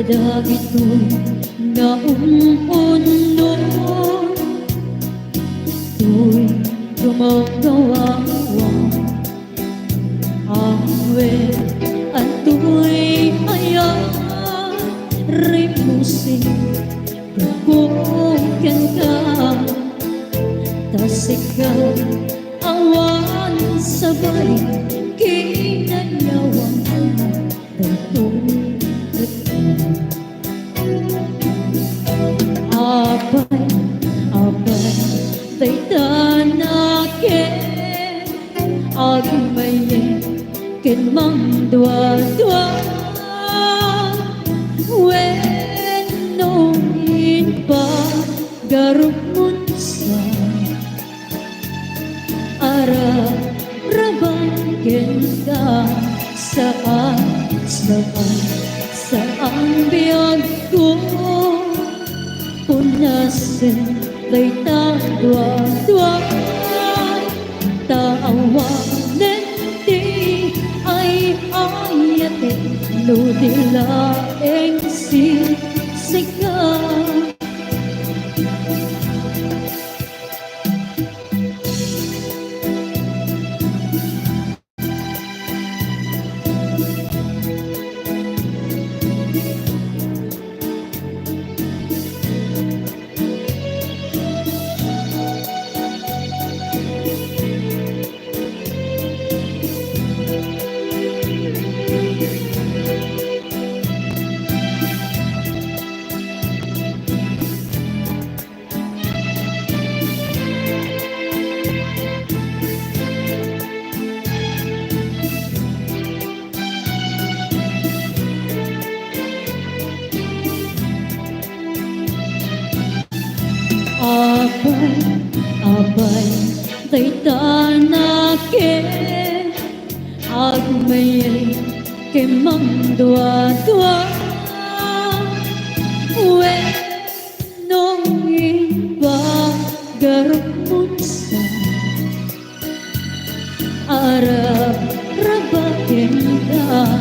kadagito na umuunod, to'y gumagawawang awit at to'y ayari musik Pagkukan ka tas ikaw awan sabay kinayawang Abay, abay, tay tanakin Agmayin, kinmang dwa-dwa Wenongin pa, garupon sa Arap-rabangin ka Saan biyag ko Punasin tay dwa-dwa Tawanan di ay ayate Nudilaeng sisigaw Abay, abay, tay tanakin Agmayin, kimang dwa-dwa Wenongin pa, garupon sa Arap-rabahin ka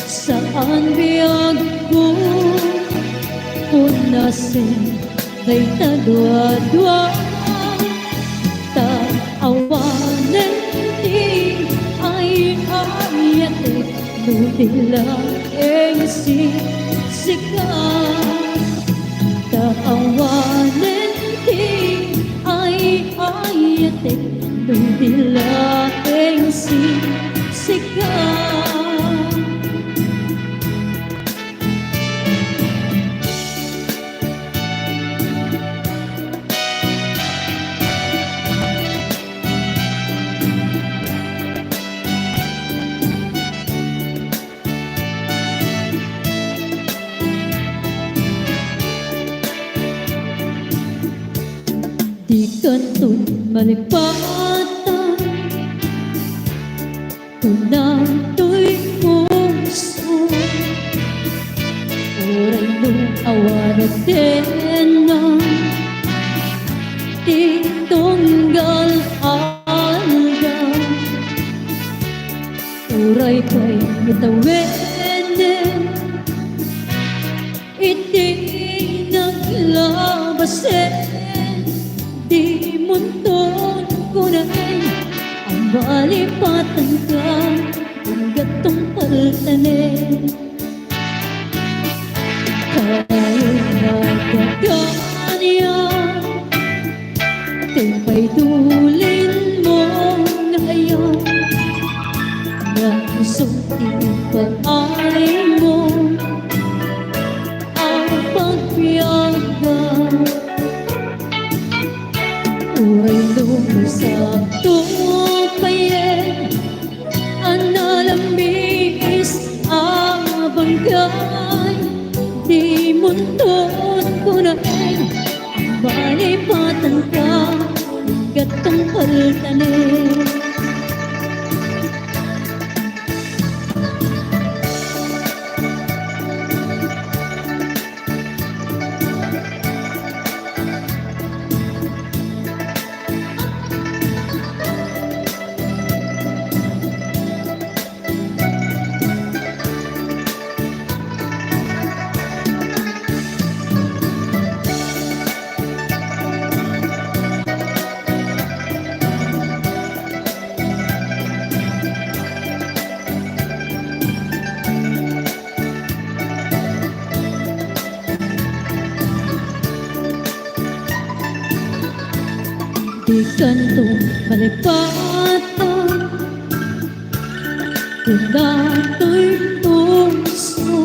Saan biyag ko Punasin tay dwa-dwa Taawanan di ay ayate Nudilaeng sisigaw Taawanan di ay ayate Nudilaeng sisigaw Di kanton malipatan Tunato'y puso Oray nung awan at tenang Di tunggal alga Oray ko'y itawenen Iti naglabasen Di munton ko na ang malipatan ka Ang gatong paltanin Tayo nagkakanya Tipa'y tulin mo ngayon Na isuntin pa ay mo Ang pagpiyagan Uray lumasakto payen Ang nalambis ang banggay Di munton ko na ang malipatan ka Gatong paltanin di kantong malipatan Kunato'y puso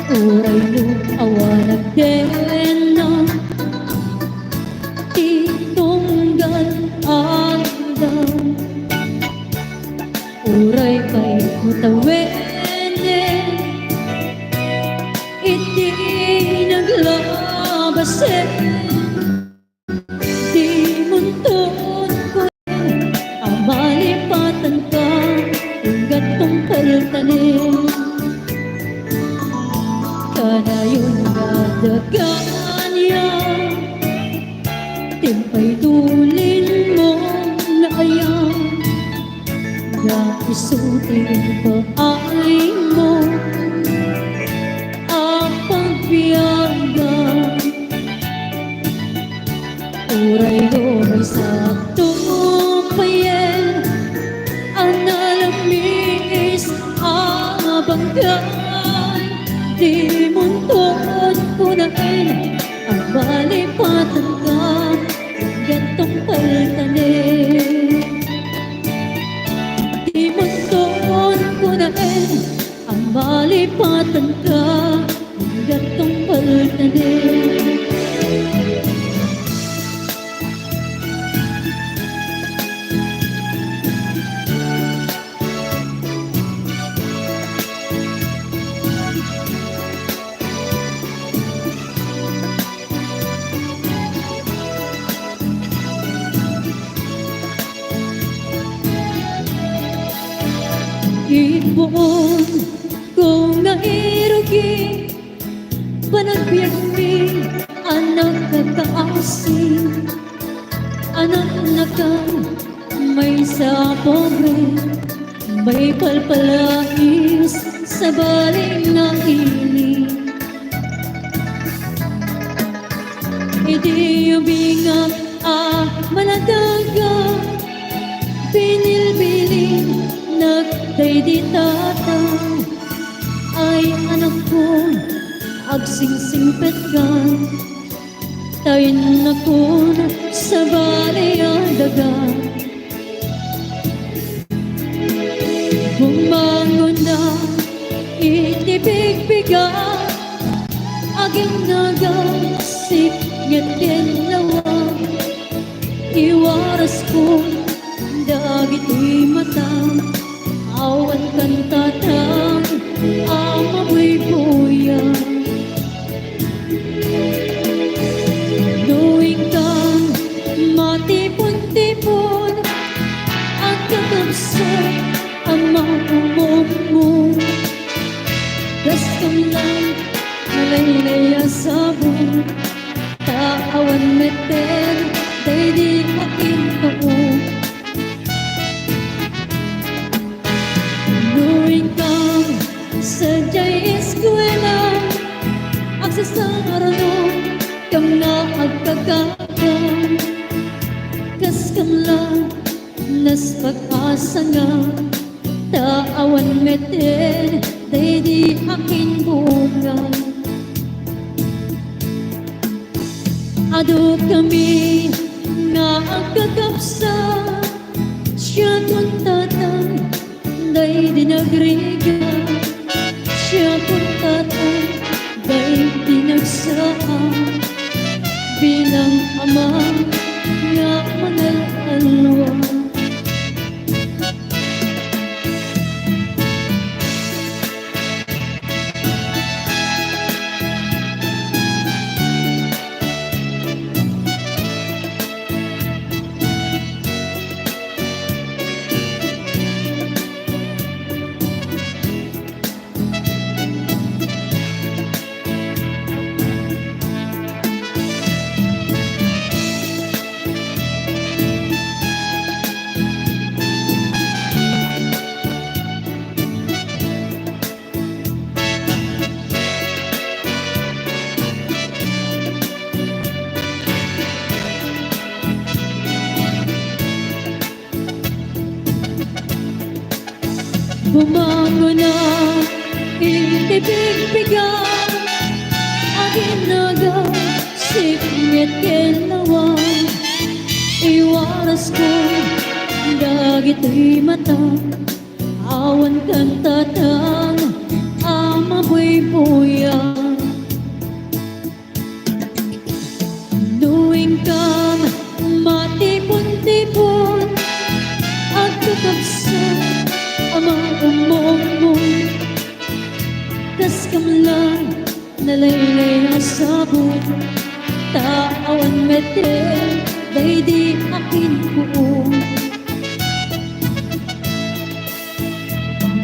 Uray mo awanag dena Itunggal agam Uray kay mutawene Iti naglabasin Di muntun ko ang malipatan ka Hanggat tungkal tanim Kanayon nadagaan niya Timpay tulin mo na ayaw Na isutin pa ay mo Ang pagbiyagan Uray do'y sa tupayen Ang nalamis abanggan Di muntun ko na ang malipatan ka Gantong paltanin Di muntun ko na ang malipatan ka Gantong paltanin Ibon kung nairugi Panagbiagmi anak kakaasing Anak na ka may sa pobre May palpalais sa baling na iling Hindi ubingag maladaga Binilbilin Nagday di tatang Ay anak ko Agsingsingpet ka Tayo na ko sa balay ang daga Bumangon na Itibigbiga Aging nagasik Ngatin lawa Iwaras ko Dagit matang Awan kan tatang ang mabuy-buya Doing kang matipon-tipon At kakabsat ang makumog mo Gastong lang nalaylaya sabon Taawan meten tay di makinto mo Sadya'y eskwela Agsasarano Kam na agkagagam Kas kam lang Nas pag-asa nga Taawan meten Day di akin bunga Ado kami Nga agkagapsa Siya kung tatang Day di nagriga Siya kung tatang Day di nagsaan Bilang ama Nga manal-alwa Bumangon na itibigbigan Agin naga sikngit kinawan Pasko, dagito'y mata, awan kang tatang, ama mo'y buyan. Luwing kang matipon-tipon, at kakabsat, ama umong-mong, kas kamlan, nalaylay asabot, taawan metre, day di akin buo.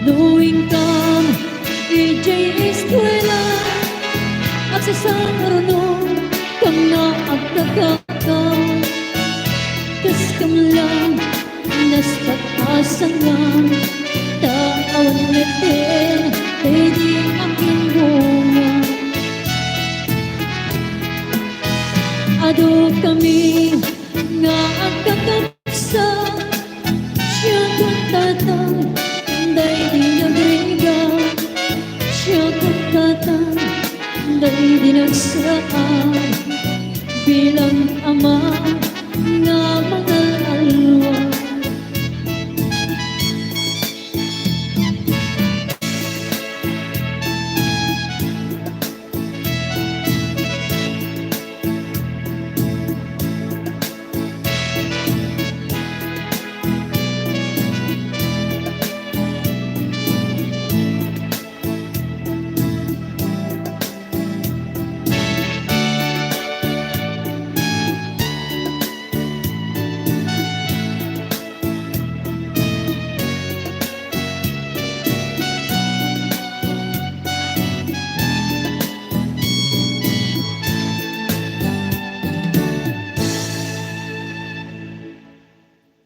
Luwing kang ijay eskwela, at sa sangarunong kang naagkakakaw, kas kamlan, nas pag-asang lang, taawan metre, day di akin bunga. Ado kami nga agkakapsa, siya kong tatang, day di nagriga, siya kong tatang, day di nagsaan, bilang ama nga mga alwa.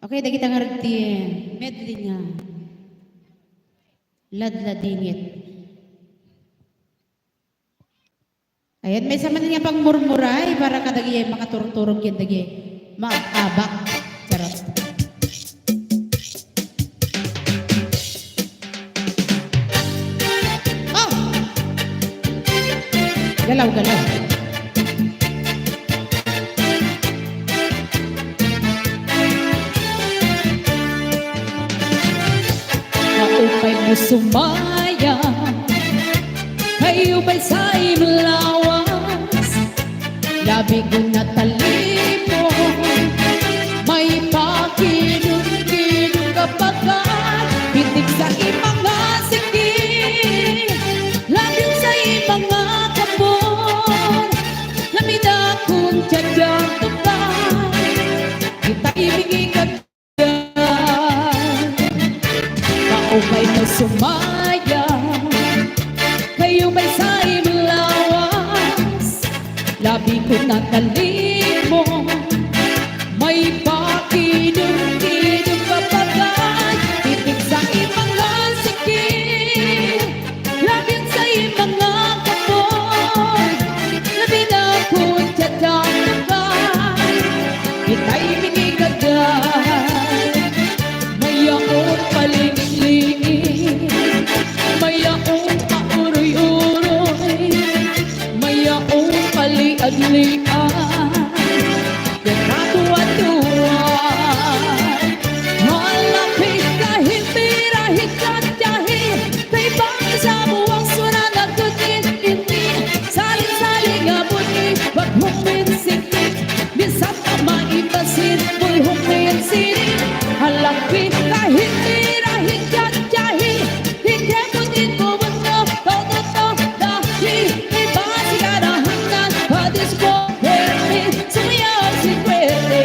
Okay, dagi kita ngertiin. Medley niya. Ladladingit. Ayan, may sama niya pang murmuray para kadagi makaturturog yan dagi. Maabak. Charot. Oh! Galaw-galaw. Maupay mo sumaya, kayo ba'y sa imlawas? Labi ko na talimo, may pakinong-kinong kapagat, hitig sa imanga sige, labing sa imanga kapon, lamida kong tiyadyan tukay, kita ibigay kagyan. Maupay mo sumaya, kayo may sa imlawas, labi ko na talimo, may pakinong-kinong kapagat, titig sa imanga sige, labing sa imanga kapon, labi na kong tiyadakagay, kita'y binigagay. May akong palingling, may akong pauroy-uroy, may akong paliag-lian, kinatuwa-tuwa. Malapit kahit pirahit at tiyahi, kay bang sa buwang sura na tutin-tinti, saling-saling abuti, wag huminsikin, minsan pa maibasin, mo'y huminsirin. Halapit kahit pirahit at tiyahi, hindi ko din ko mundo, todo-to dahil iba sigarahanan, hadis ko pwede, sumayaw si pwede.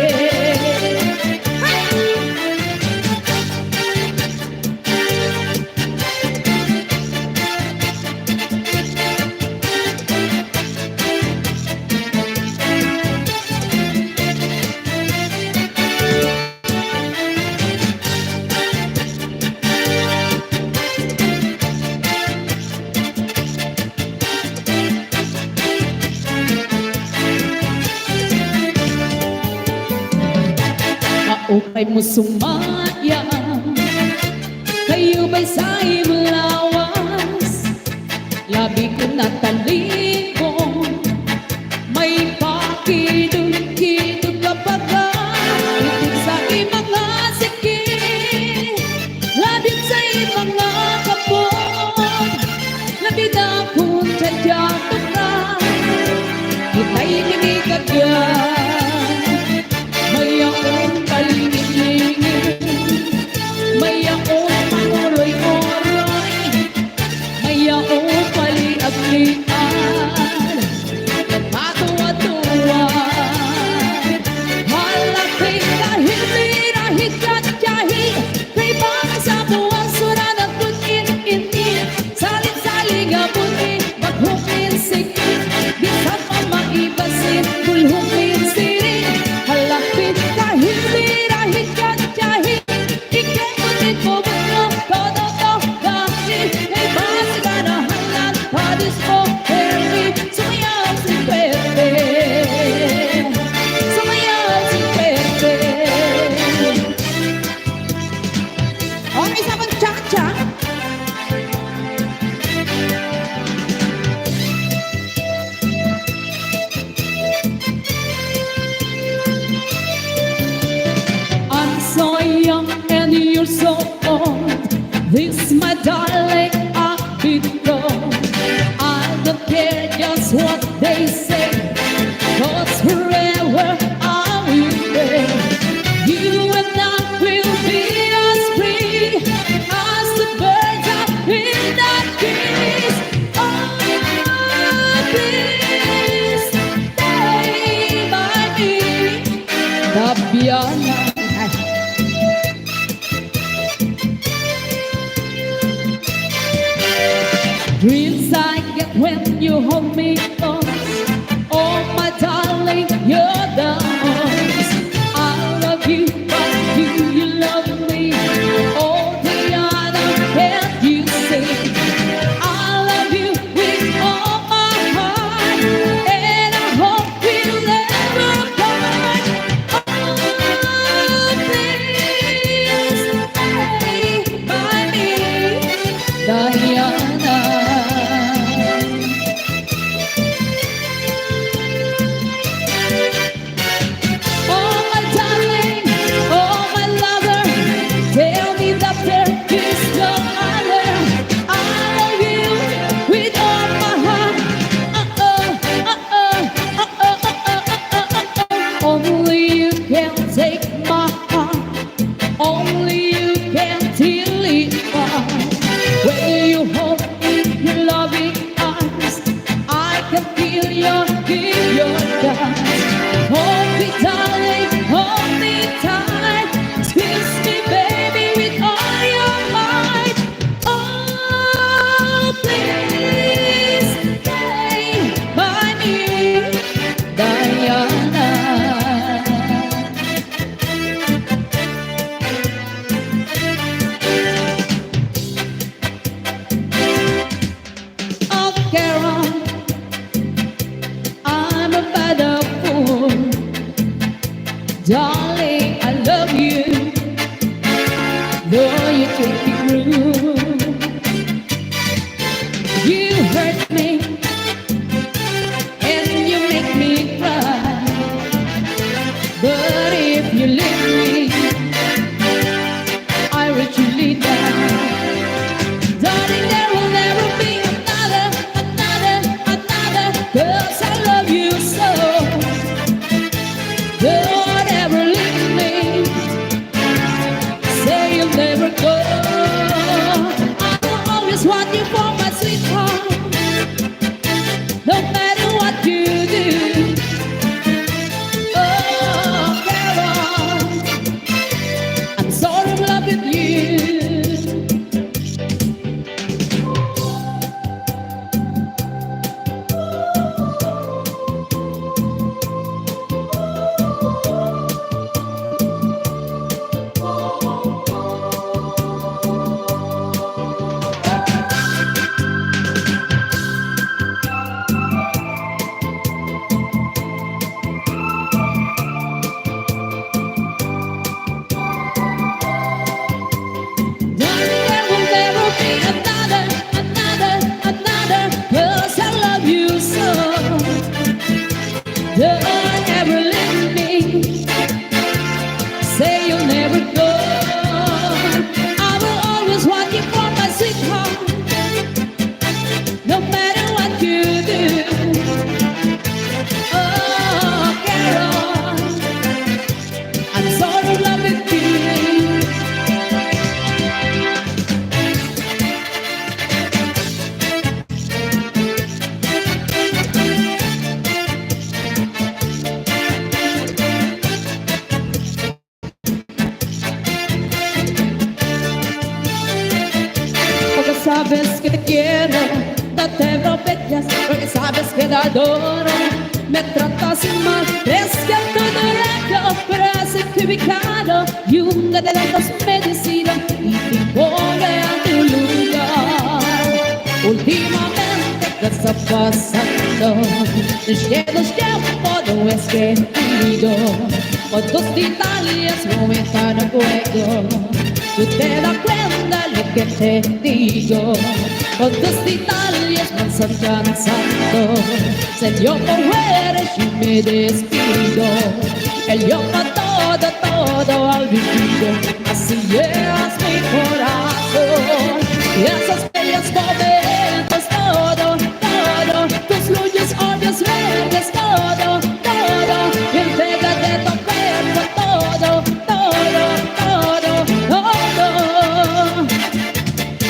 Maupay mo sumaya, kayo ba'y sa imlawas, labi ko na talimo, may pakinong-kinong kapagat, hitig sa Ika'y kinigagyan, may akong palingin-lingin, may akong manguroy-nguroy, may akong paliag-lian, matuwa-tuwa. Malapit kahit tirahin at tiyahi, kay bang sa buwang suran at butin-intin, salit-saling abutin, maghukin sikit, bisa pa maibasin, bulhukin sirin. Malapit kahit tirahin at tiyahi, ikay butin mo bunyo, todo-to dahil, kay bang sa ganahalan, padis mo, Harry, sumayaw si Pepe. Sumayaw si Pepe. Oh, isa pang tsak-tsak. I'm so young and you're so old. This, my darling, I'll be gone. I don't care just what they say, 'cause forever I will be. You and I will be as free as the birds up in that trees. Oh, please stay by me. Tabiana. Dreams I get when you hold me close. Oh, my darling, you're the most. I love you, but do you love me? Oh, Diana, can't you see? I love you with all my heart, and I hope we'll never part. Oh, please stay by me, Diana. Oh, my darling, oh, my lover, tell me that there is no other. I love you with all my heart. Only you can take my heart. Only you can till it apart. When you hold in your loving arms, I can feel your touch. Hold me, darling, hold me tight. Squeeze me, baby, with all your might. Oh, please stay by me, Diana. Oh, Carol, I'm a better fool. Darling, I love you, though you take it rude. You hurt me, and you make me cry. But if you leave me, I really die. Darling, there will never be another, 'cause I love you so. Don't ever leave me, say you'll never go. I will always want you for my sweetheart, no matter what you do. Oh, Carol, I'm so in love with you. Oh, te quiero, no te preocupes, porque sabes que te adoro. Me tratas mal, es que tu derecho, pero es equivocado. Y una de las dos medicinas y te pone a tu lugar. Últimamente, ¿qué está pasando? Desde los tiempos no es que digo, cuántos titanes no están en juego. Tú te das cuenta de lo que te digo. Cuántos titanes no están cansando. Se yo mujeres y me despido. El yo para todo al vivido. Así es mi corazón. Y esos bellos momentos, todo, tus luces, odios, verdes, todo, y entrega de tu cuerpo, todo,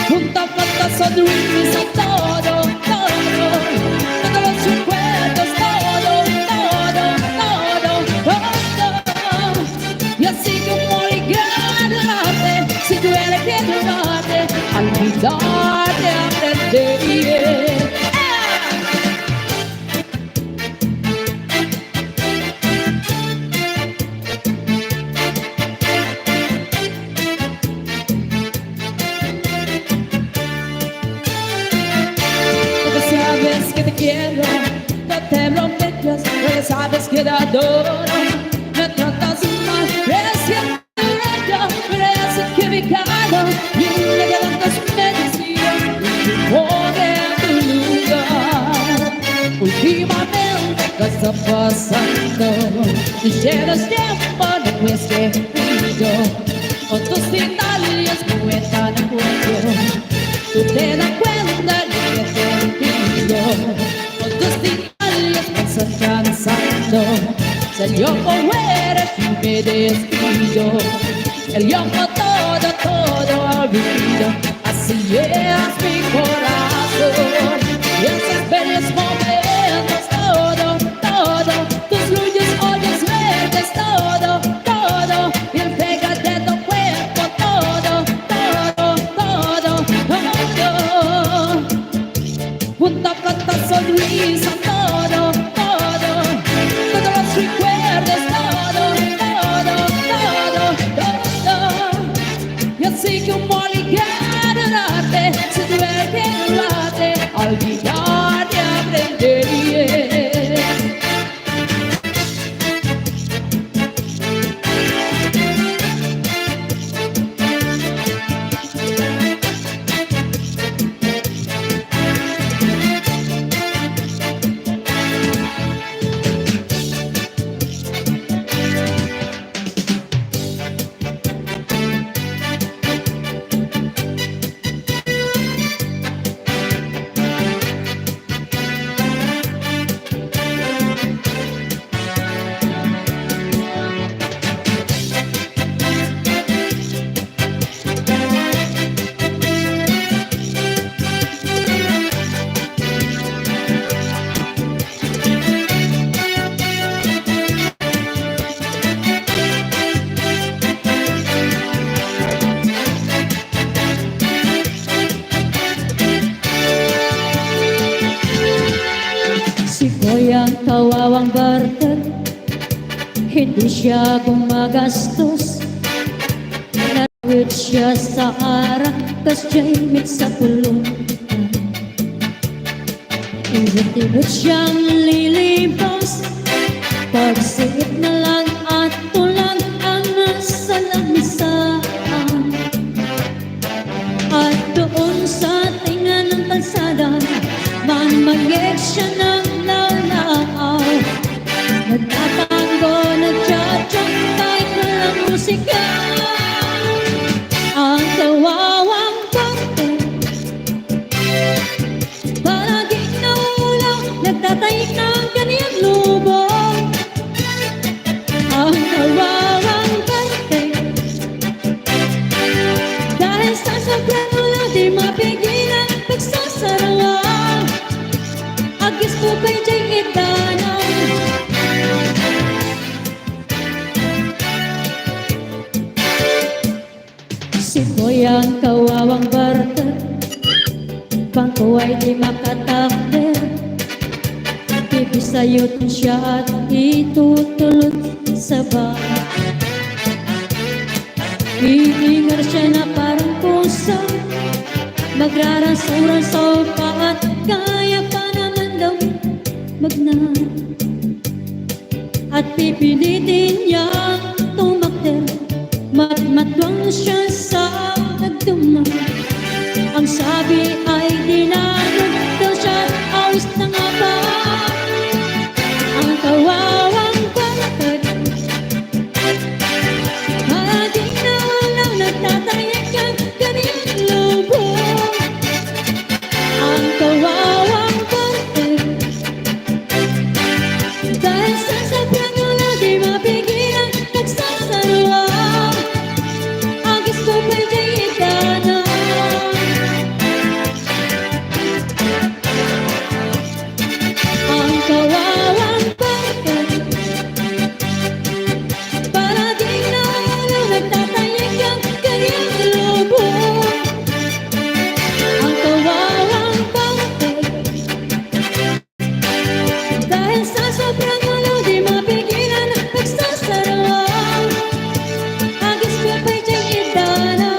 junto con tus sonrisas, todo, todos los recuerdos, todo, y así como ligarte, si duele que durarte, olvidarte aprender. Porque sabes que te quiero, no te lo metas, porque sabes que te adoro. Me tratas mal, es que pero es equivocado. Y me quedan dos medicinas y pone a tu lugar. Últimamente, ¿qué está pasando? Llenos tiempo, no es que digo. Con tus finales no están en juego. Tú te das cuenta de lo que te digo. Con tus finales me estás cansando. Salió con mujeres y me despido. El yo con todo olvido. Así es mi corazón. Y esos bellos momentos, todo, tus luces, ojos verdes, todo, y el pega de tu cuerpo, todo, junto con tu sonrisa, todo, todos los recuerdos, todo, y así como ligarte, si tuviera que darte, olvidarte aprendería. Si Boy ang kawawang barter, hindi siya gumagastos. Nawit siya sa arang, kas Jamie sa pulong. Ibit-ibit siyang lilibos, pagsiit na lang at tulang ang nasa lamisaan. At doon sa tinga ng kalsada, mamagig siya ng lalaw. Nagtatango, nagtsatsak, kahit walang musika. Ang kawawang parte, palaging naulaw, nagtataik ng kaniyang lubong. Ang kawawang parte, dahil sa sobrang ulo, di mapigilan pagsasarawa. Agis po kay Jay Itano. Si Boy ang kawawang barter, bangko ay di makatakder. Bibisayot siya at itutulot sa bahay. Iingar siya na parang pusa, magraraso-raso pa at kaya pa naman daw magnan. At pipilitin niyang tumakder, matmatwang siya sa nagduma. Ang sabi ay dinarog daw siya, awis na nga ba ang kawawang bakit? Di na walang nagtatayak ang kanyang lubong. Ang kawawang bakit? Dahil sa sabrang wala di mapigilan, nagsasaluwa ang gusto pa'y dayitana. Ang kawawang bakit? Para di na walang nagtatayak ang kanyang lubong. Ang kawawang bakit? Dahil sa sobrang ulo di mapigilan, nagsasarawan ang gusto pa'y dayitana.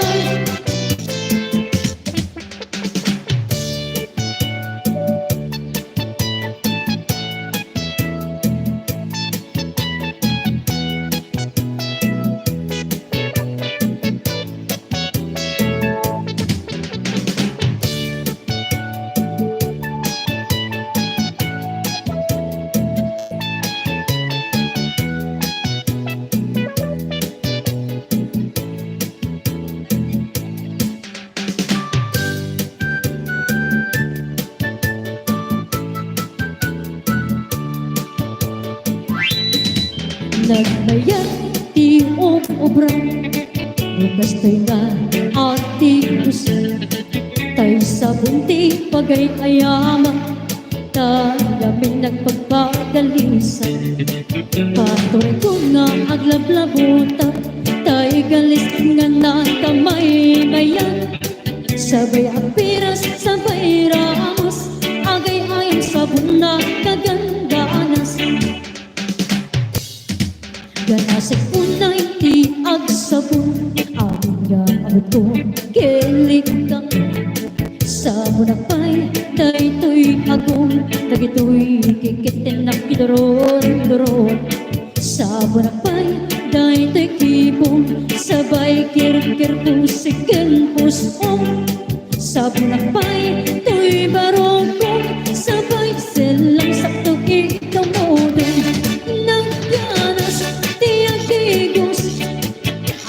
Nagbayad ti obra, bukas to'y na ati puso. Tayo sa bunti pagay ayama, tagamin nagpagpagalisan. Patuloy ko nga aglablabuta, tayo galis nga na kamay mayan. Sabay apiras, sabay ramos, agay ayam sabon na kagandanas. Ganasig unay ti agsabon, amin nga abot ko kilig ka. Sabon akpay, daytoy agong, dagitoy kikitin na kidoron. Sabon akpay, daytoy kibong, sabay kirkir pusikin pusong. Sabon akpay, to'y barokong, sabay silang sakto ikamodong. Nagyanas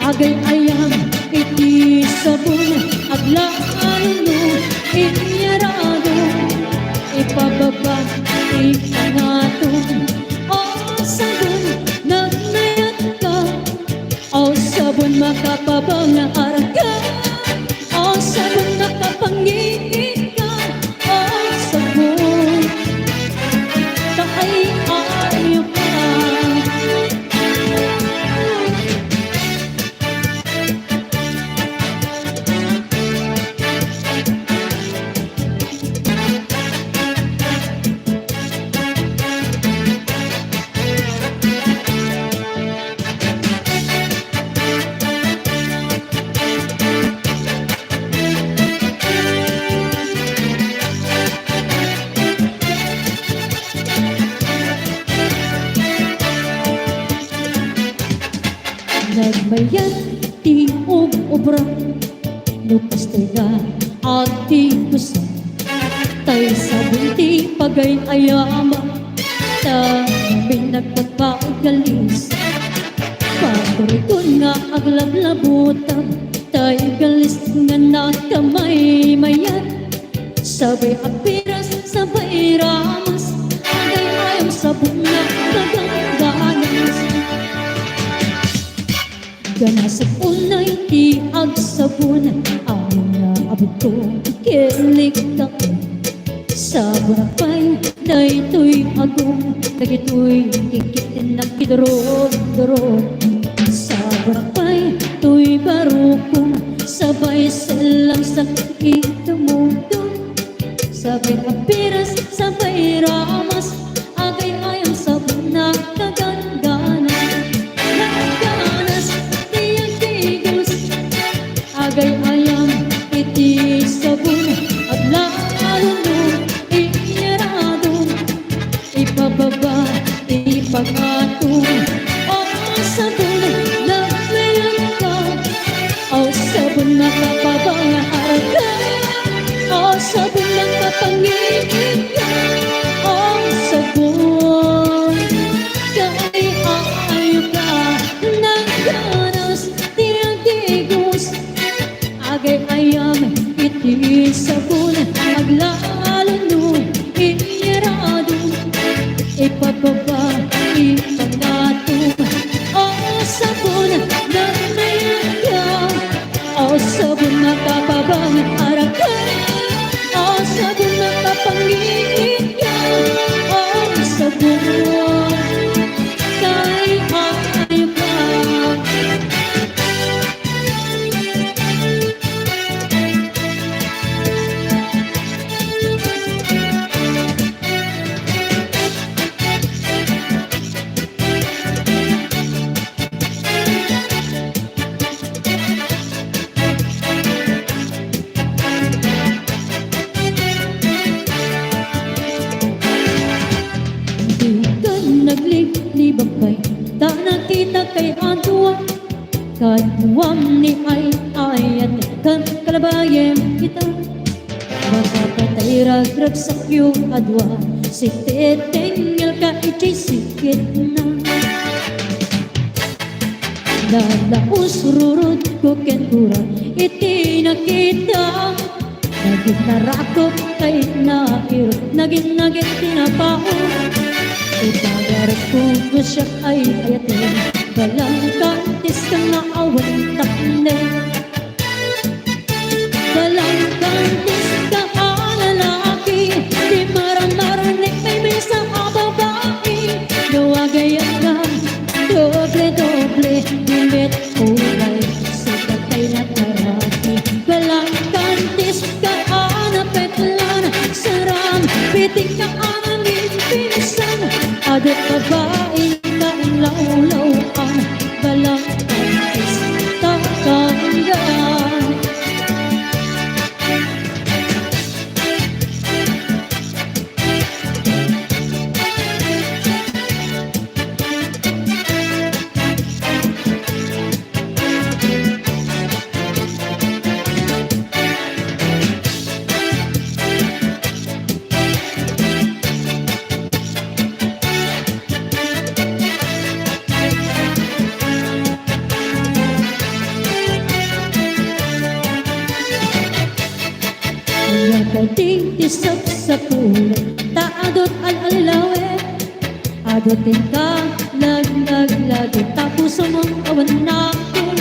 agay ayam iti sabon, aglaan mo inyarado, ipababa ipangatong. O sabon nagnayat ka, o sabon makapabang na arga, o sabon nakapangingin ka, o sabon taay-ayo ka. Nagbayad ti obra, lupas to'y na ati puso. Tayo sa bunti pagay ayama, tagamin nagpagpagalis. Patuloy ko nga aglablabutan, tayo galis nga na kamay mayan. Sabay apiras, sabay ramas, agay ayam sabon na kagandanas. Ganasig unay ti agsabon, amin nga abot ko kilig ka. Sabon akpay, daytoy agong, dagitoy kikitin na kidoron. Sabon akpay, to'y barukong, sabay silang sakit mo doon. sabay apiras, sabay ramas, agay ayam sabay nagkagangganas. Nagganas, tiyang tigos, agay ayam iti sabon, at lalo no inyarado, ipababa, ipag-atong, o sabon, nagwilang ka, o sabon nakapabangarap ka, o sabon nakapangingin ka, o sabon, kay ayaw ka, nagganas, tiyang tigos, agay ayam iti sabon, aglalo no inyarado, ipababa, ipag-ato, o sabon na mayroon ka, o sabon na kapabang harap ka, o sabon na kapangingin ka, o sabon kay ayaw ka. Di ka naglibak kay ta nakita kay adwa, kaduam ni ay ayat kan kalabayem kita, makapatay ragrag sa kyo adwa, si tetengel ka ichisikit na, lalaos rurut ko kentura iti nakita, naging narakop kay nairot, naging tinapao, itagarap ko ko siya ay ayatin, balang kantis ka nga awan takne, balang kantis ka lalaki, di maramarinig may mesa ka babae, nawagayan ka, doble-doble, dilit kulay, sikatay na taraki, balang kantis ka anapetlan, sarang pitik ka anamin pinsan, adat babae ka ilaw-lawan, balang kantis takanggan. Nakating tisap sa pulo, taadot al-alawe, adotin ka, lagi, tapos mong awan nakin,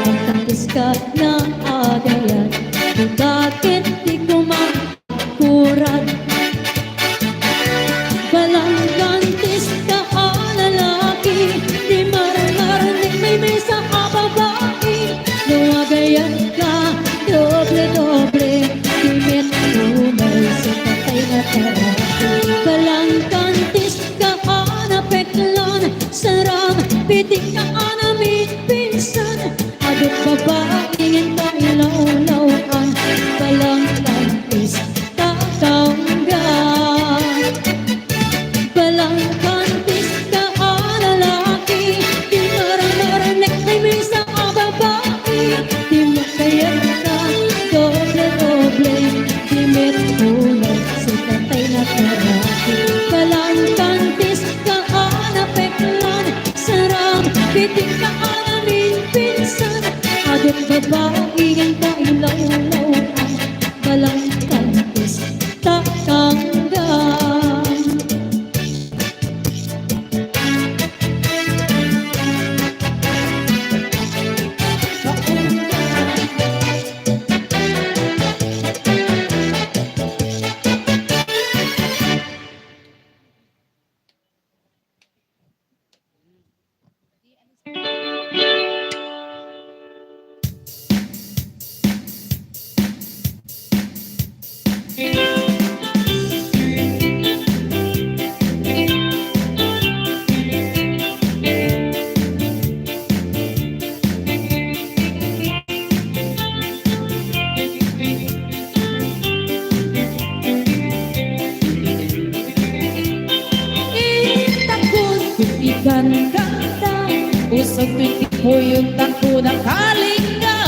makatis ka na agayan, di bakit di ko makurad, balang gantis ka lalaki, di marang-marinig may mesa ka babae, nawagayan ka, doble-doble, dimit umay sa patay na taraki, balang kantis ka anapeklan, sarang pitik ka anamin pinsan, adot babaingin ka ilaw-lawan, balang kantis tatanggan, balang kantis ka lalaki, di marang-marinig may mesa ka babae, di mo kaya ka, doble-doble, dimit kulay, sikatay na taraki, balang kantis ka anapeklan, sarang pitik ka anamin pinsan, adot babaingin ka ilaw-lawan, balang kantis takanggan. kanta Usag tuwing yung tako na kalinga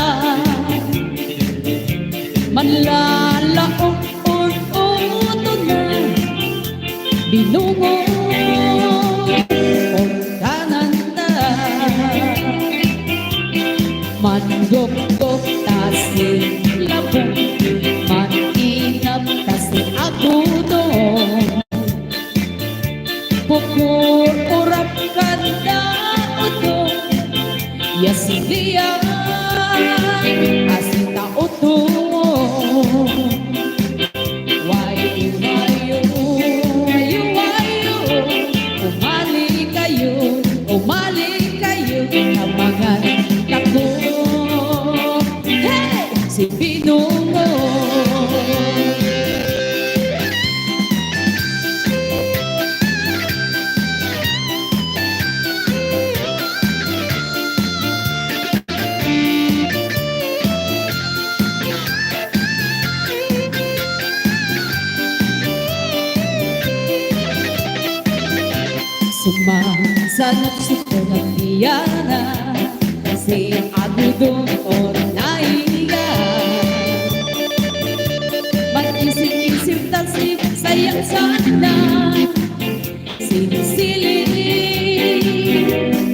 Manlalaong uto na Binungo o kananda Manggok-gok tasin labong Maninap tasin agudo Pukur urap kanda uto Yasidiyan asita uto Wayu wayu wayu wayu umali kayo Kamangan ako Hey! Si Binungo Sumasanap sa Pagkakiyana Kasi agudong o naiga Mag-isip-isip tasip sayang sana Sinisili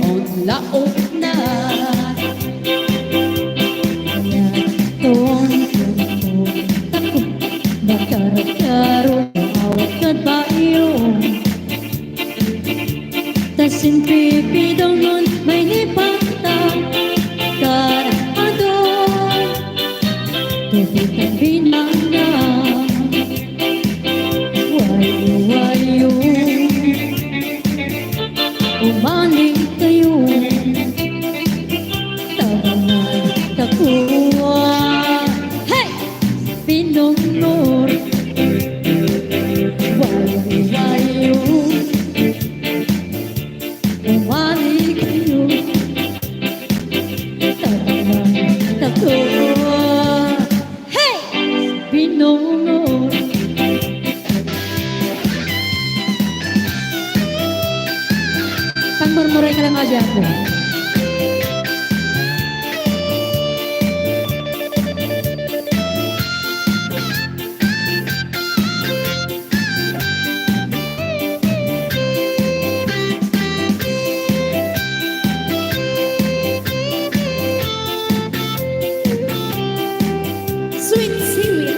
on laot na Tako, magkarap-karo Awat ka ba iyo Tasin pipi daw nun may nipata Karado Tubig ang binana Wayo-wayo Umaling kayo Tabangan takuha Hey! Pinunor Wayo-wayo Umali kayo Tabangan takuha Hey! Pinunor Pangmurmuray ka lang nga dyan po Sweet seaweed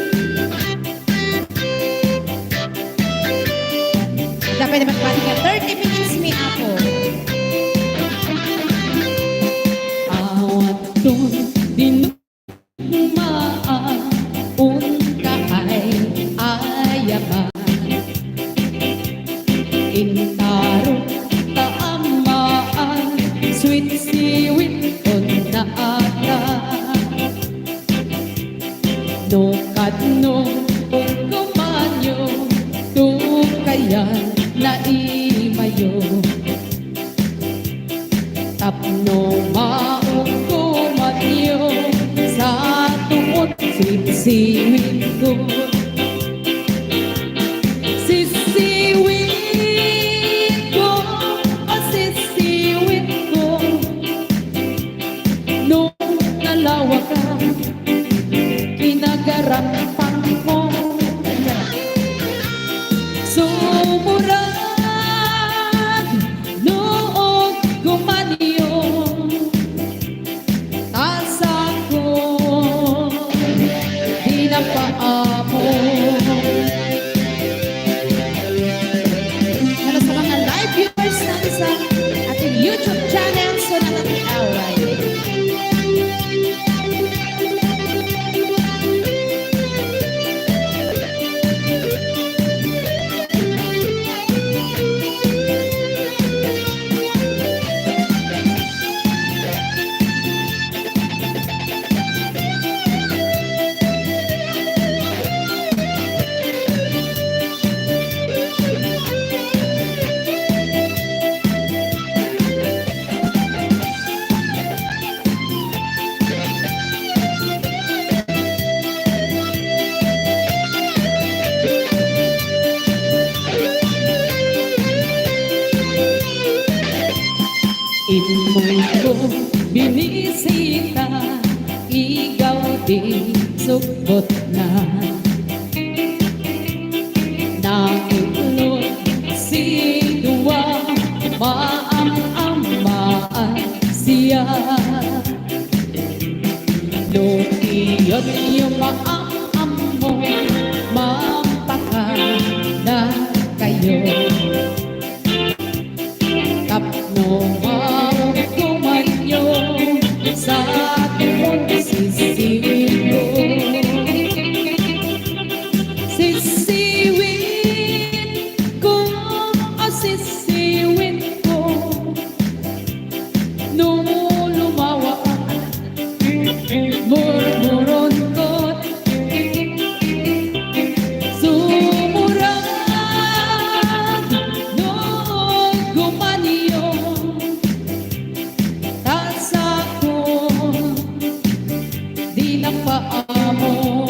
Dapat naman pati ka 30 minutes may apo. Awat doon dinumaan Unta ay ayaman Intaro taamaan Sweet seaweed on na ata Nukad nung kumanyo Tukayan na imayo Tapno maong kumanyo Sa tuot sisiwin ko Sisiwin ko O sisiwin ko Nung nalawa ka Kinagarapan mo Sumurad noong gumanyo Tasa ko Di na Imoy ko binisita, ikaw di sugot na. Nakulot si Dua, maam-amaan siya. Lukiyon yung maam-am mo, mampakala kayo. Tapno mau kumanyo sa tuwang sisiwin ko. Sisiwin ko, sisiwin ko, nung lumawa murmuron ko. Sumurad noon gumanyo, tas ako di napaamo.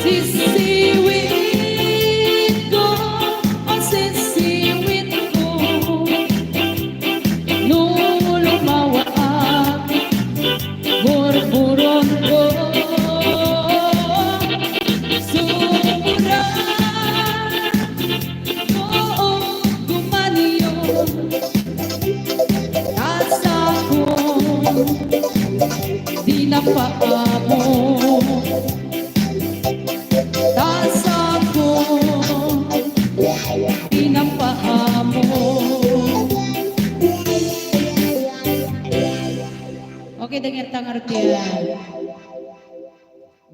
Sisiwin ko, sisiwin ko, nung lumawa burburon ko. Sumurad noong gumanyo, tas ako di napaamo. Tas ako di napaamo. Okay, dengar tangar dia.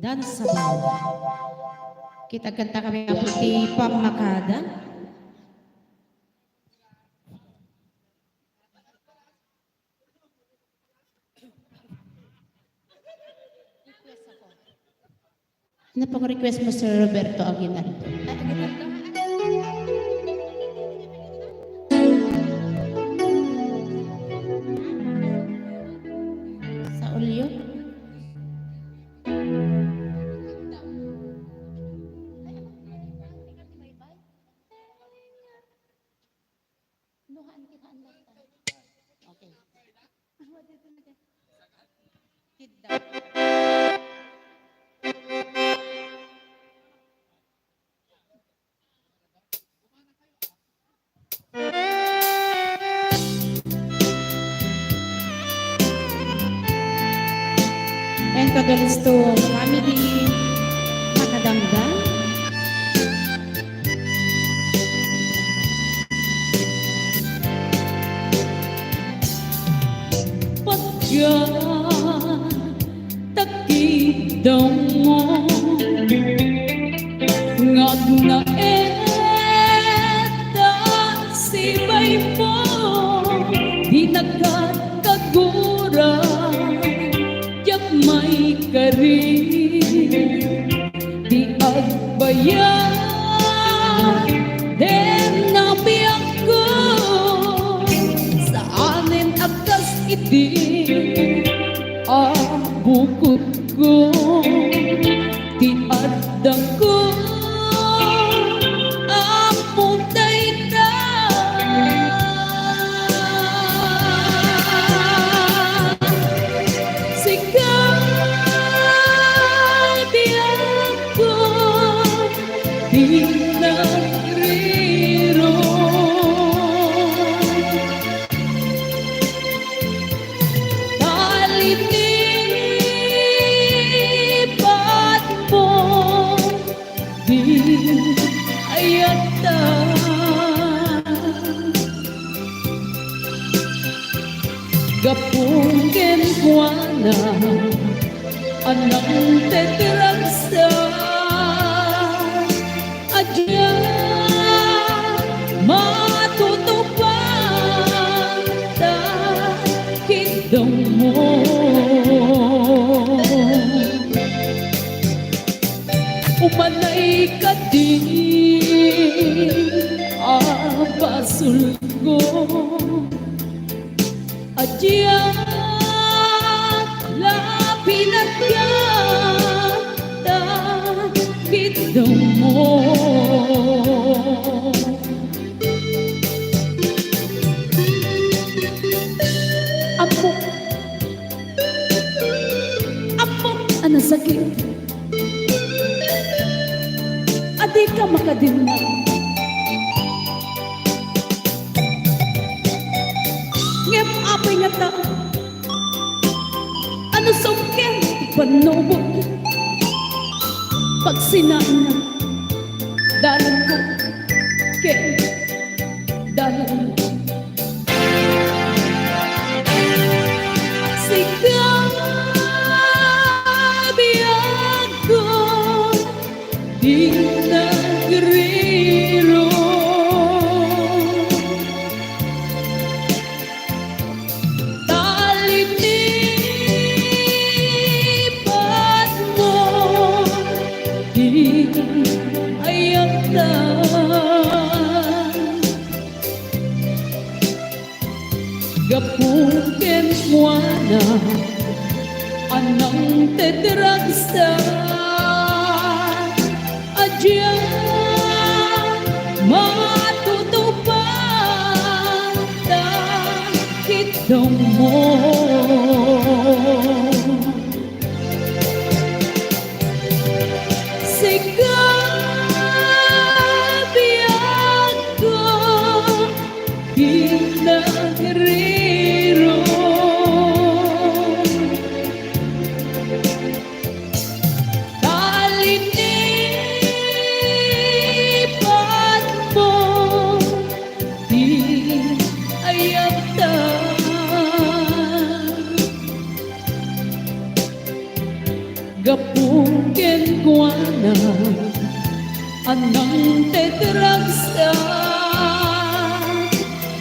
Dan sabaw. Kita kanta kami ang puti pamakada. Ano pang request mo, Sir Roberto Aguinaldo? Sa ulyo? Okay. And condolences to family Makadanggan. Pagkatakidang mo ngag na eta sibay mo, di nagkakagura yak may karin, di agbayan den nabiyak ko sa anin akas iti bukod ko, di adang ko ang puntay na. Sigaw di ako di nagriro. Talinipat mo di ayata. Gapungin ko na anang tetragsa adya matutupan ta kingdom mo. Umanay ka din abasul ko adya lapinat ka ta kingdom mo. ka makadina. Ngem apay nga ta, ano sumken panubog, pag sinaan na dalan ko, kay dalan ko. Sigaw biyag ko, di nagriro. Talinipan mo, di ayatan. Gapukin mo na anang tedragsa adyan matutupan takitong mo. Sigabi ako pinagriro. Talinipan mo, di ayatan. Gapukin ko na anang tedragsa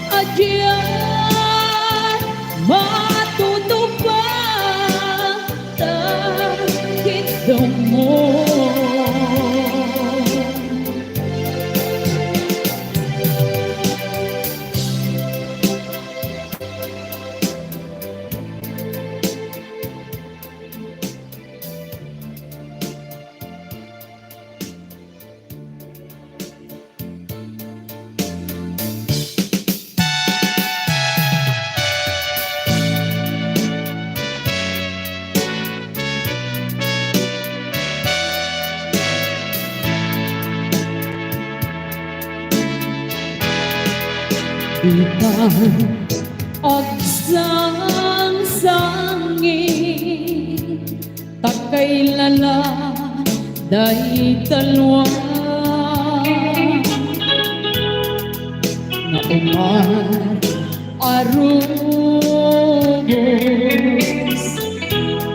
adyan matutupan takitong mo. Itan agsang sangi takay lala day talwa na umar arubos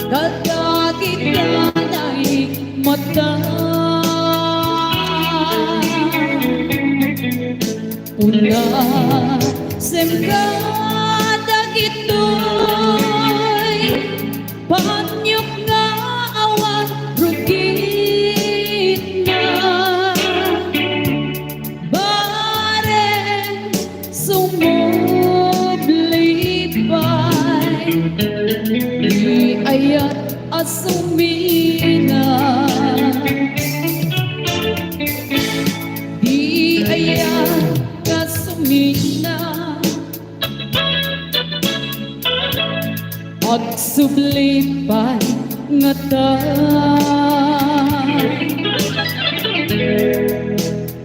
kadakita day mata una semgada gito'y panyok nga awan rugit na bare sumublipay di ayat asumina di ayat kasumina agsublipan nga ta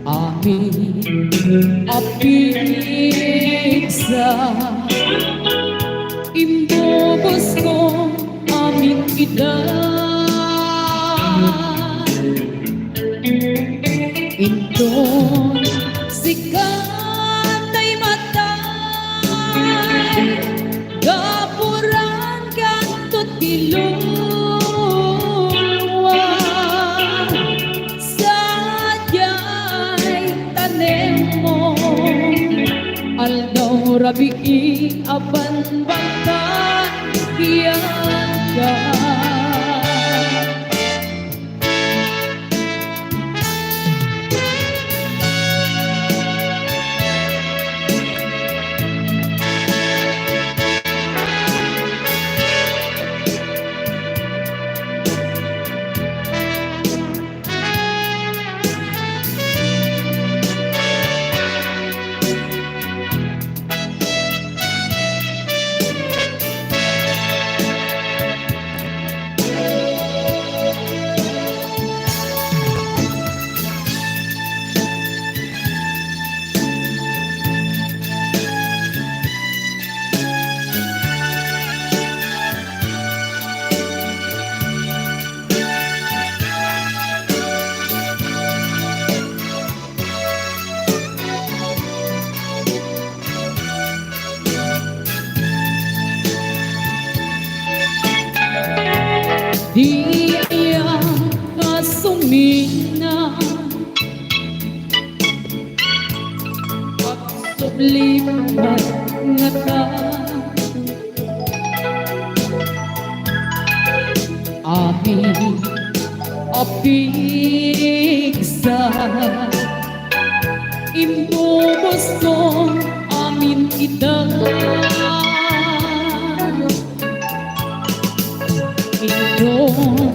amin apigsa imbobos ko amin idan inton sikatay matay gapuran kanto tiluluwa sadyay tanem mo aldaw rabii aban banta iyaga. di iyang kasumina pagsublimay nga ka amin apigsa imubos ko amin kita iyong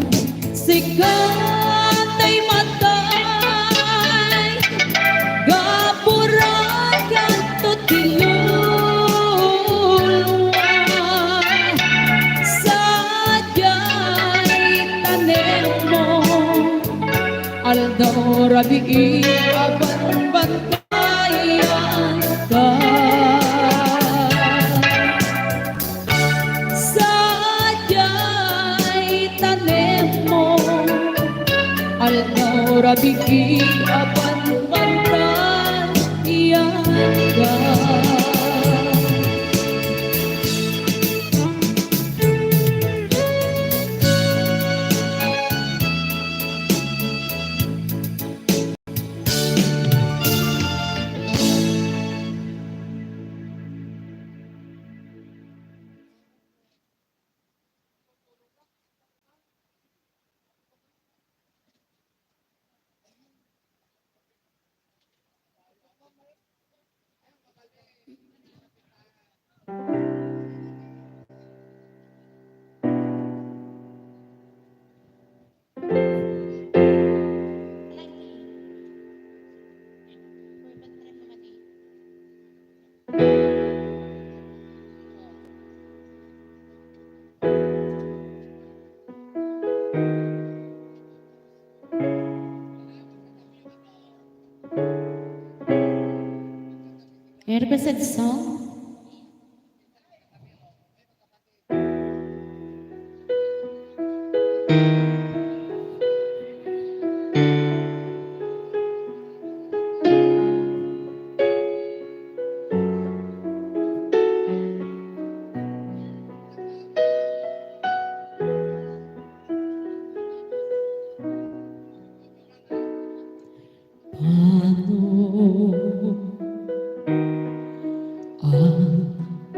sikat ay matay gapuran kanto tiluluwa sadya'y tanim mo aldaw rabi'i aban bantayan ka sadya'y tanim mo aldaw rabi'i aban bantayan ka. You represent the song? Ang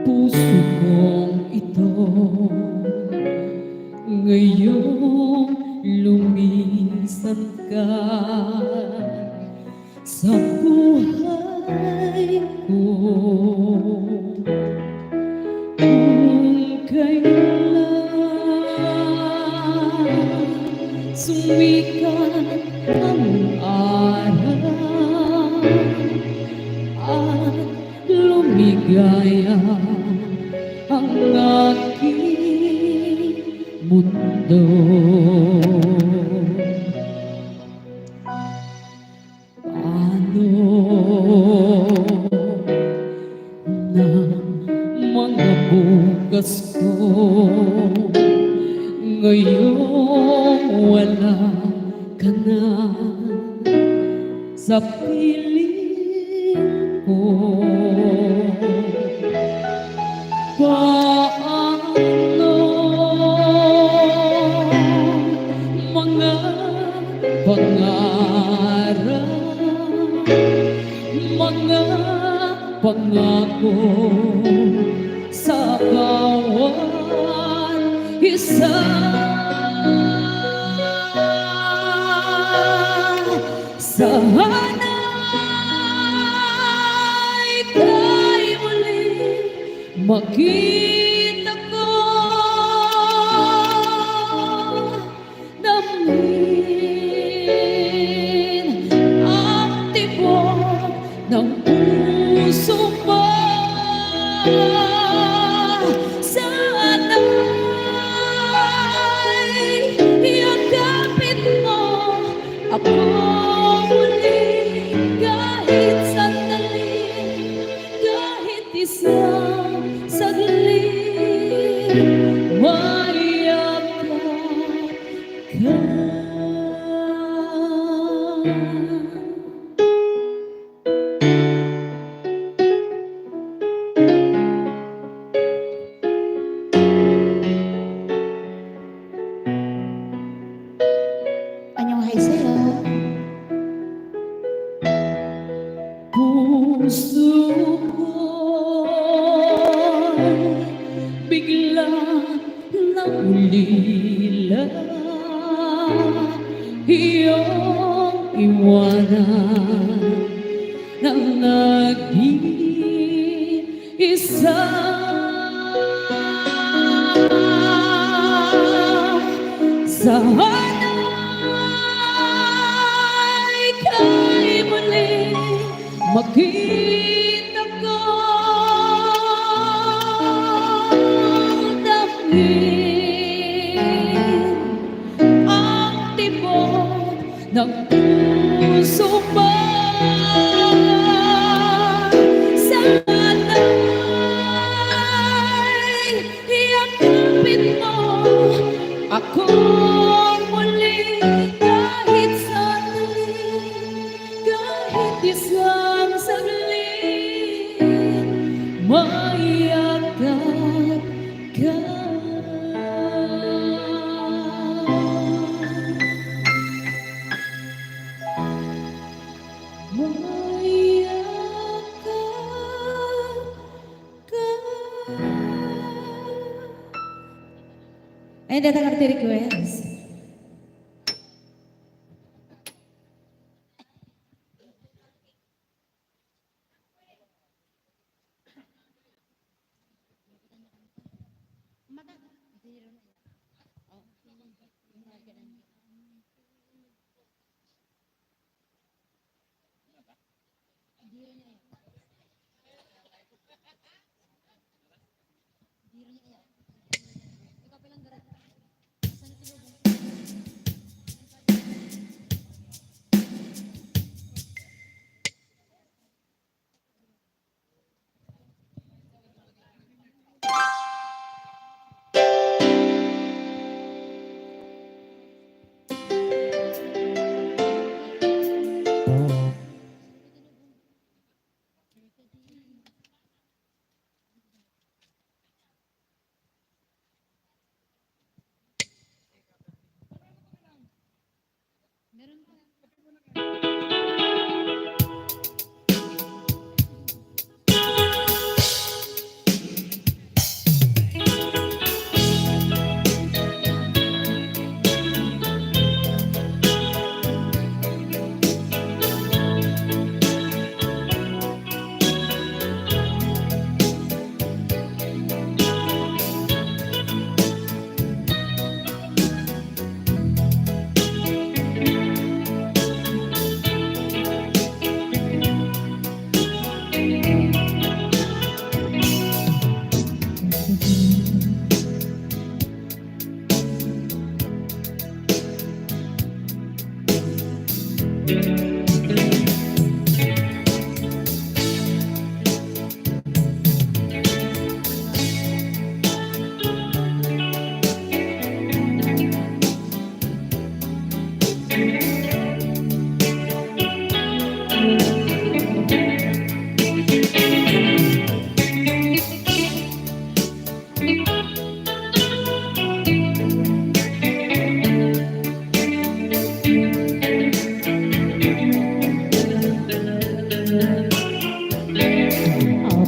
puso kong ito ngayong lumisan ka sa buhay ko kung kailan sumikat ang araw at lumigaya ang aking mundo. Paano na mga bukas ko ngayong wala ka na sa piling ko? Paano mga pangarap, mga pangako sa bawat isa? Sana'y tayo muli makita ko, damhin ang tibok ng puso mo. Sana'y yakapin mo ako muli kahit sandali, kahit isang saglit, mayakap ka. biglang naulila iyong iwanan ng nag-iisa. Sana'y kay muli makita ko damhin ang tibok ng puso mo. Sana'y yakapin mo ako muli kahit sandali, kahit isang saglit, mayakap ka. Ay, datang arti request.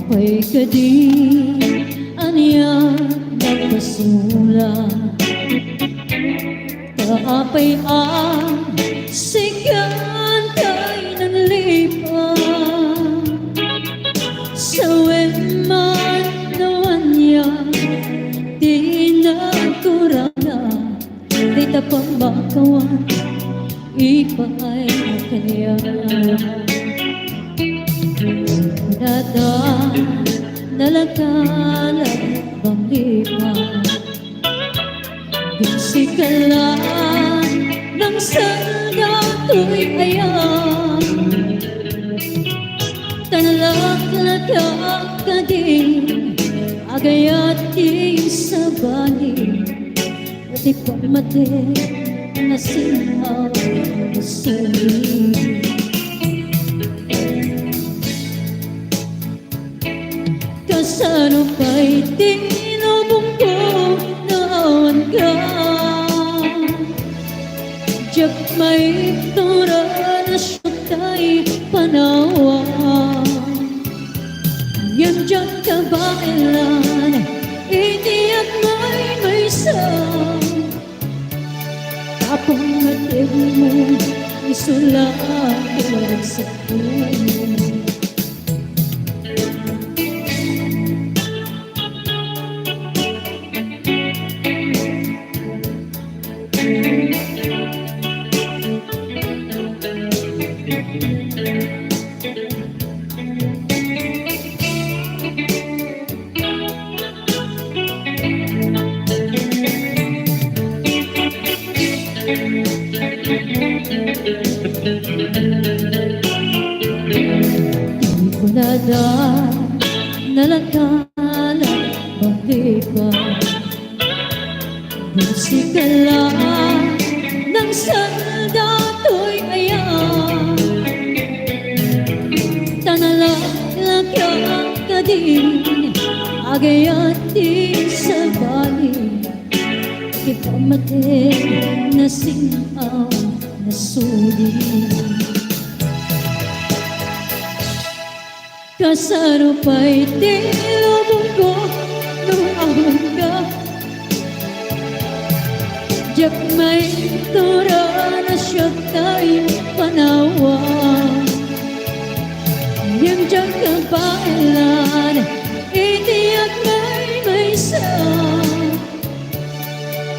Apay ka di anya magpasula, kaapay ang sigan kay nanlipan. Sa man nawan niya di nagkurana, di tapang makawan ipaay kaya. Dada nalagala bang lima, gisikalan ng sanda tu'y ayan. Tanalak-lagak ka din, agayat di sa bali, di pamate na sinaw na sili. Kasano pa'y tinubong ko na awan ka, diyak may tura na siya tayo panawa. Yan dyan ka ba ilan isa. Tapong matig mo, isulat sa puno. Di ko nalakala, bakit ba musikala ng sandato'y ayan. Tanalaklang ka din, agayat di sa bali. Ikamatid na sinaw na sulit. Kasano pa'y tinubong ko nung awan ka. Diyak may tura na siya tayo panawa. Yung diyak ka pailan, itiyak may sa.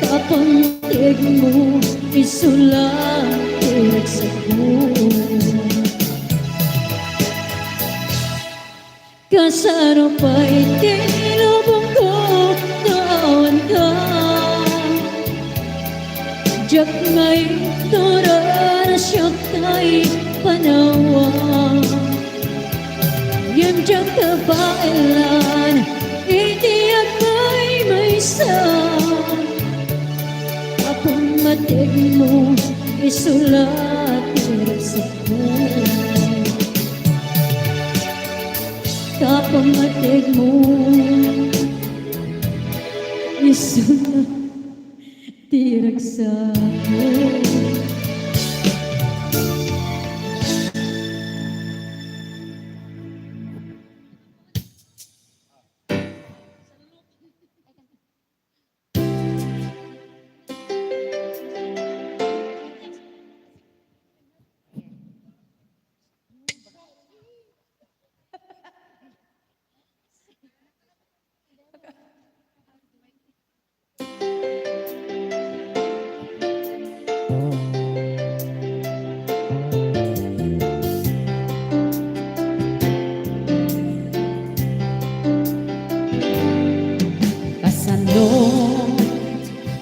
Kapantig mo, isulat sa puno. Kasano pa'y tinubong ko noon ka. Diyak may tura na siya tayo panawa. Yung diyak ka pailan, itiyak may sa. Kapag matig mo, isulat sa puno. Kapag matig mo, isulat sa puno.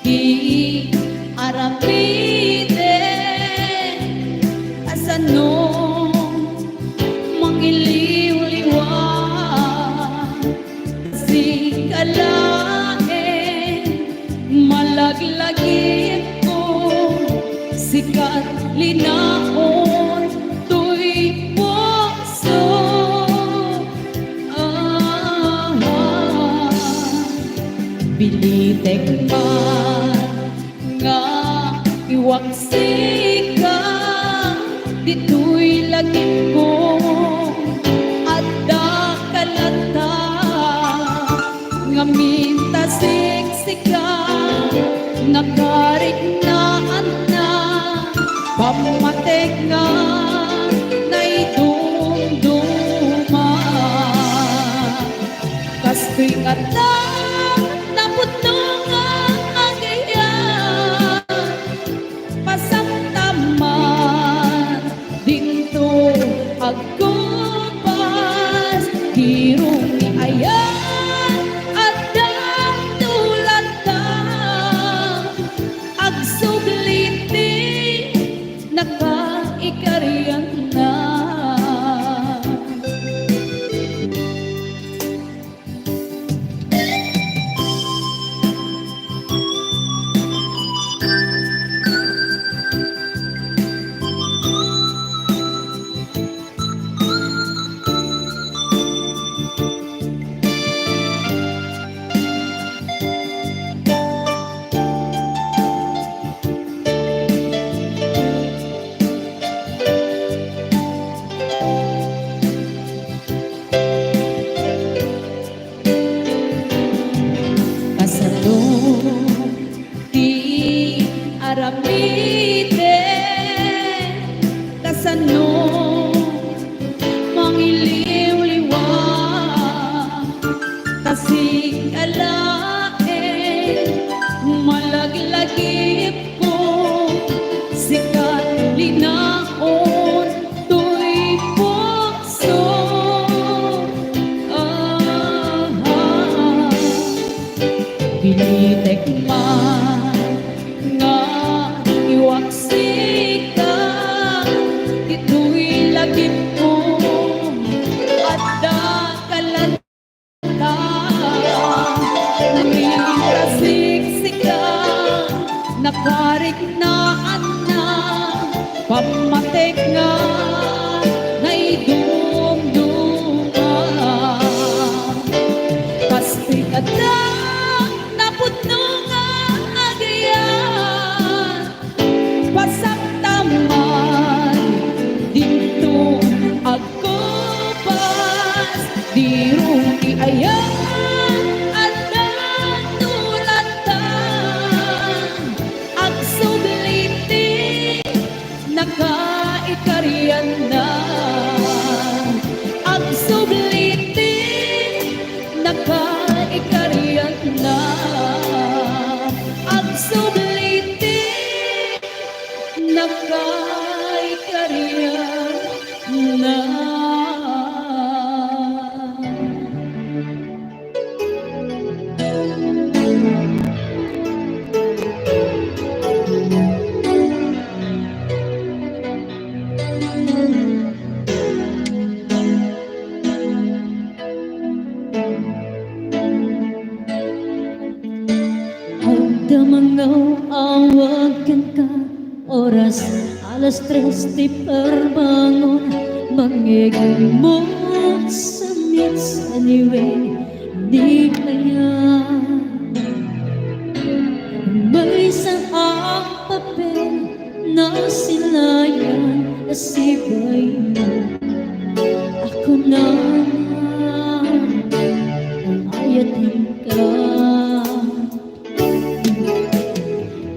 Di arapide, kasano mangiliw-liwan, si kalain malaglagit ko, sikat linaon tuy puso. Bilitek man nga iwaksi ka, dito'y lagip ko at dakalata nga mintasik-sika nakarik na na pamatek nga naidumduma kastoy nga naputong ang agayan pasamtaman dito agkupas hirong ni ayan at tulad ka agsugliti nakaikarian na. Lamite kasano mangiliw-liwa kasing alae malaglagip ko sikat linaon tuy pukso Pilitek man nga iwaksi ka ito'y lagip ko at dakalanta namimrasiksika nakarik na pamatek nga naidumduma kastig at naputno nga agayan pasaktaman dito agkupas di rumi ayaw at natulatan agsubliti nakaikarian na agsubliti nakaikarian na agsubliti nakaikarian na Agdamangaw awagan ka oras alas 3 di perbangon mangigimot sa mits anyway di kaya may saang papel na silayan nasibay mo ako na ang ayatin ka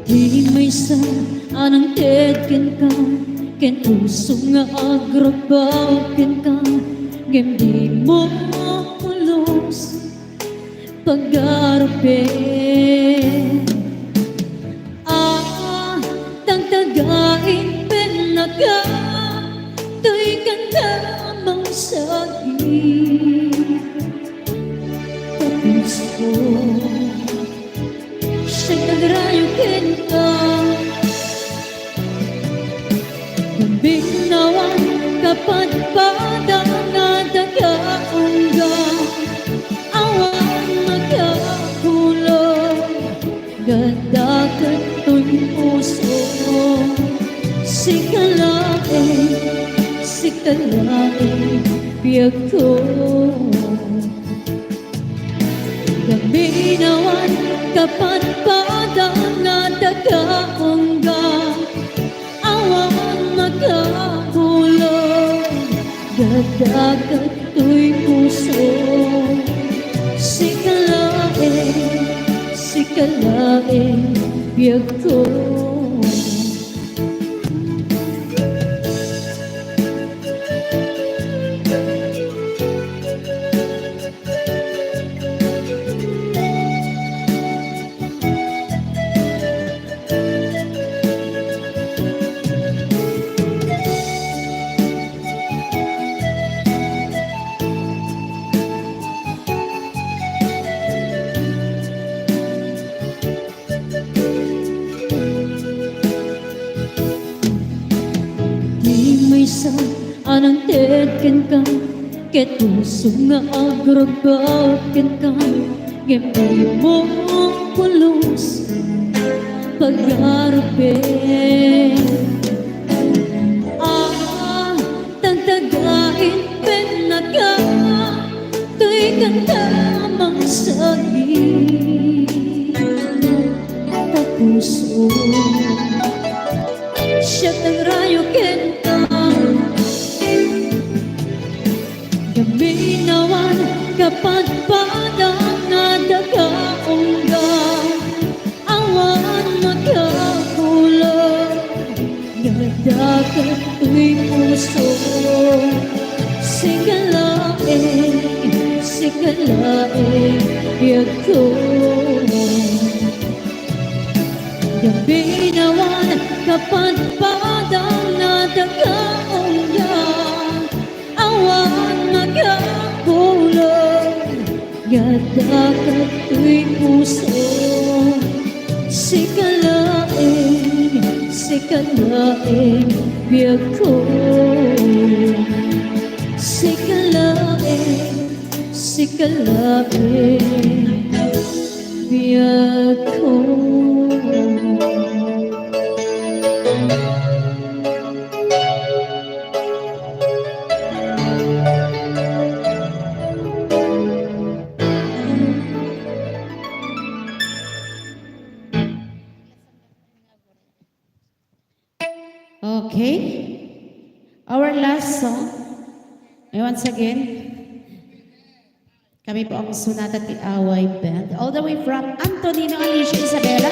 di may sa anang tedken ka ken puso nga agrabaken ka ngem di mo pulos pag-arape tagtagain penaga tuy kanta mang sagi tapos ko siya nagrayo kenta binawan kapag padang dagaungga awan magkakulong gadagat tuy puso sikalae biyag ko binawan kapag padang dagaungga awan magkakulong gadagat tuy puso sikalae biyag ko sa anang tedken ka ket puso nga agrabaken ka ngem di mo pulos pag-arape tagtagain penaga tuy kanta mang sagi tapuso siya nagrayo kenta Gaminawan kapag padang nadagaungga awan magkakulong kalaing biyag ko. Gabi nawan kapadpadang nadagaongga, awan magapulong, gadakat ko'y puso. Si kalaing biyag ko. Si kalaing biyag ko. Okay. Our last song. And once again, kami po ang Sonata Tiaway Band. All the way from Antonino, Alicia, Isabela.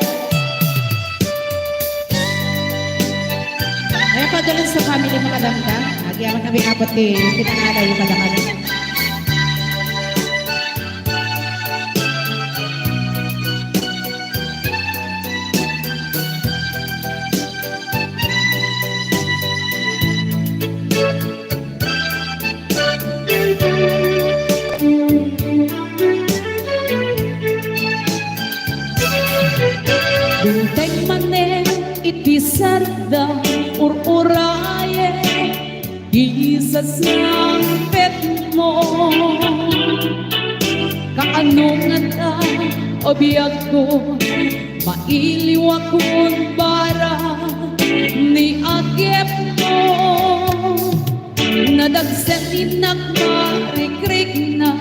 Ayan pa doon sa family mga damdam. Nagyaman kami abot pinangalay yung kadang-kadang. Duntay manen iti sarda ururaye isa sampet mo kaanungan ta o biyag ko mailiwakon bara ni agep mo nadagsen inagmarikrik na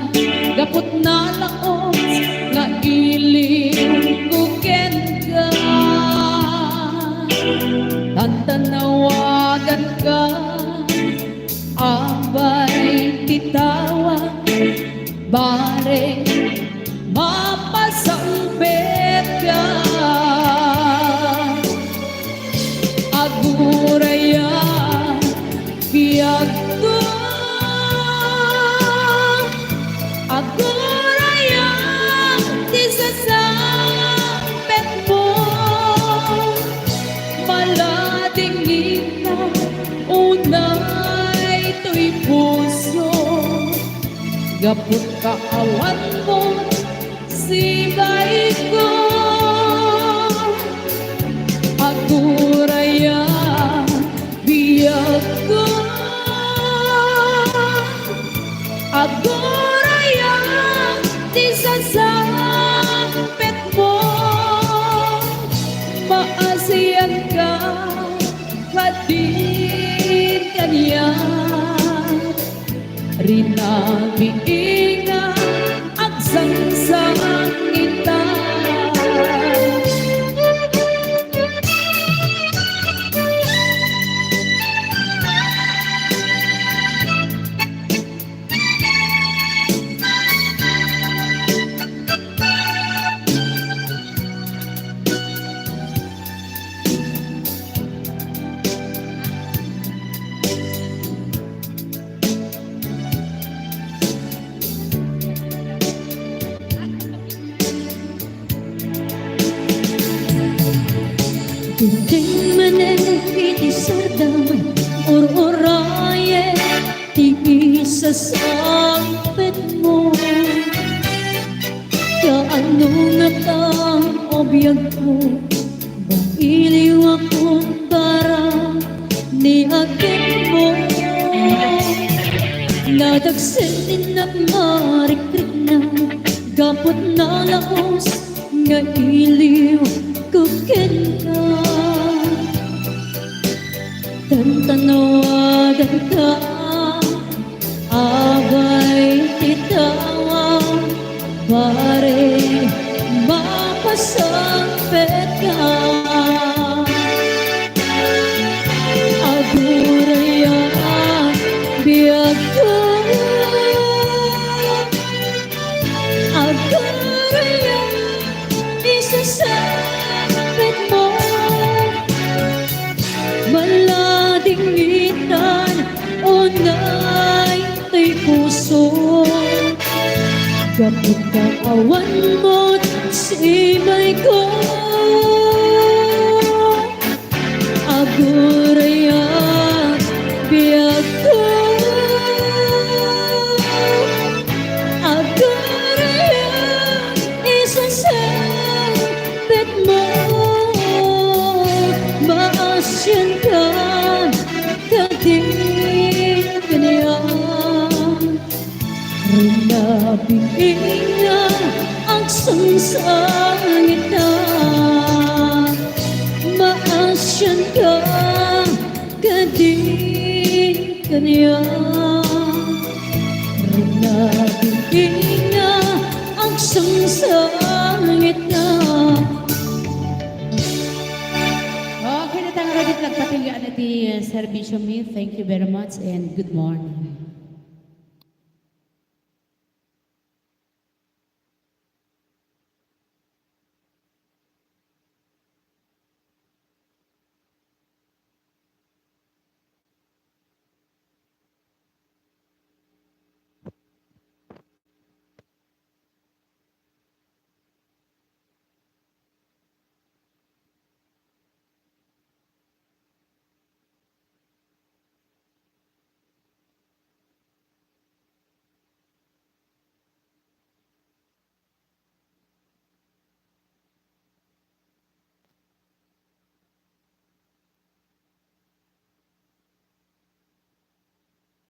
gapot na laos nga iling kuken ka tantanawagan ka abay titawag bare mapasampet ka aguraya biyag ko aguraya di sasampet mo malading ina unay to'y puso gapot kaawan mo sibay ko aguraya biyag ko aguraya di sasampet mo maasiyan ka kadin kanya rinabiinga agsangsang kita Kunting manen iti sardam ururaye ti isasampet mo kaano nga tang obiyag ko bailiw ako para ni agit mo nadagsen din at marikrik na gapot na laos nga iliw kukin ka tantanawagan ka abay titawag pare mapasampet ka aguraya biyag ko aguraya isasampet mo malading itan unay tay puso Ba't ikaawan mo't sibay ko? Agurayat biyak ko, agurayat isasabit mo. Maasyan ka, kating kaniyan. Rinabing na ang sangsangit na. Maasyan ka, kating kaniyan. Rinabing na ang sangsangit na. Okay na tanga radit nagpatinggaan na ti Sir Bishop. Thank you very much and good morning.